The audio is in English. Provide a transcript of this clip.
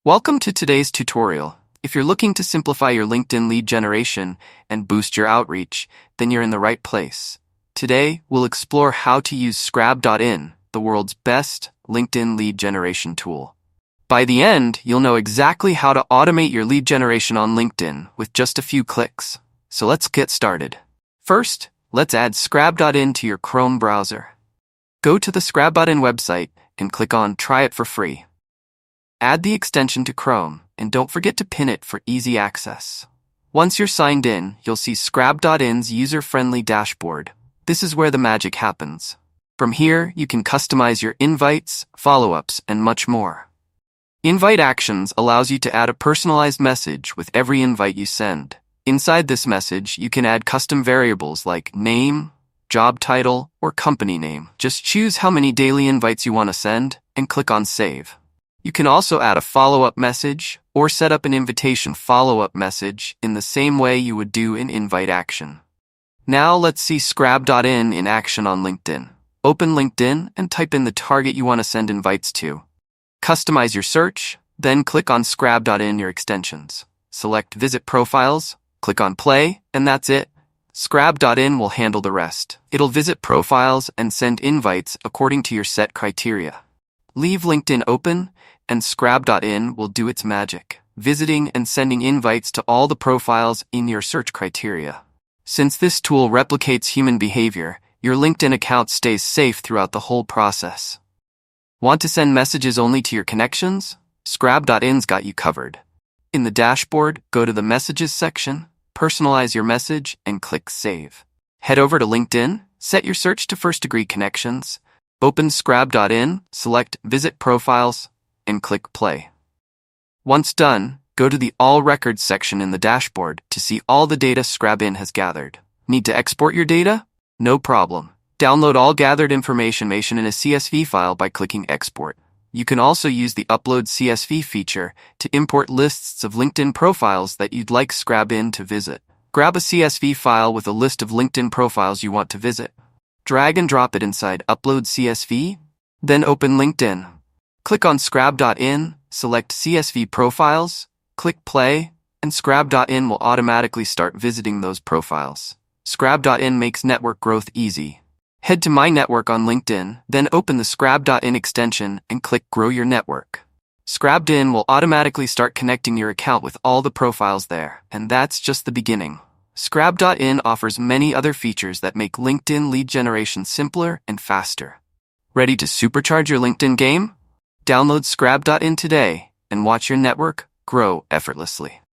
Welcome to today's tutorial. If you're looking to simplify your LinkedIn lead generation and boost your outreach, then you're in the right place. Today, we'll explore how to use Scrab.in, the world's best LinkedIn lead generation tool. By the end, you'll know exactly how to automate your lead generation on LinkedIn with just a few clicks. So let's get started. First, let's add Scrab.in to your Chrome browser. Go to the Scrab.in website and click on Try it for free. Add the extension to Chrome, and don't forget to pin it for easy access. Once you're signed in, you'll see Scrab.in's user-friendly dashboard. This is where the magic happens. From here, you can customize your invites, follow-ups, and much more. Invite Actions allows you to add a personalized message with every invite you send. Inside this message, you can add custom variables like name, job title, or company name. Just choose how many daily invites you want to send, and click on Save. You can also add a follow-up message or set up an invitation follow-up message in the same way you would do an invite action. Now let's see Scrab.in in action on LinkedIn. Open LinkedIn and type in the target you want to send invites to. Customize your search, then click on Scrab.in your extensions. Select Visit Profiles, click on Play, and that's it. Scrab.in will handle the rest. It'll visit profiles and send invites according to your set criteria. Leave LinkedIn open, and Scrab.in will do its magic, visiting and sending invites to all the profiles in your search criteria. Since this tool replicates human behavior, your LinkedIn account stays safe throughout the whole process. Want to send messages only to your connections? Scrab.in's got you covered. In the dashboard, go to the Messages section, personalize your message, and click Save. Head over to LinkedIn, set your search to first-degree connections, open Scrab.in, select Visit Profiles, and click Play. Once done, go to the All Records section in the dashboard to see all the data Scrab.in has gathered. Need to export your data? No problem. Download all gathered information in a CSV file by clicking Export. You can also use the Upload CSV feature to import lists of LinkedIn profiles that you'd like Scrab.in to visit. Grab a CSV file with a list of LinkedIn profiles you want to visit. Drag and drop it inside Upload CSV, then open LinkedIn. Click on Scrab.in, select CSV Profiles, click Play, and Scrab.in will automatically start visiting those profiles. Scrab.in makes network growth easy. Head to My Network on LinkedIn, then open the Scrab.in extension and click Grow Your Network. Scrab.in will automatically start connecting your account with all the profiles there, and that's just the beginning. Scrab.in offers many other features that make LinkedIn lead generation simpler and faster. Ready to supercharge your LinkedIn game? Download Scrab.in today and watch your network grow effortlessly.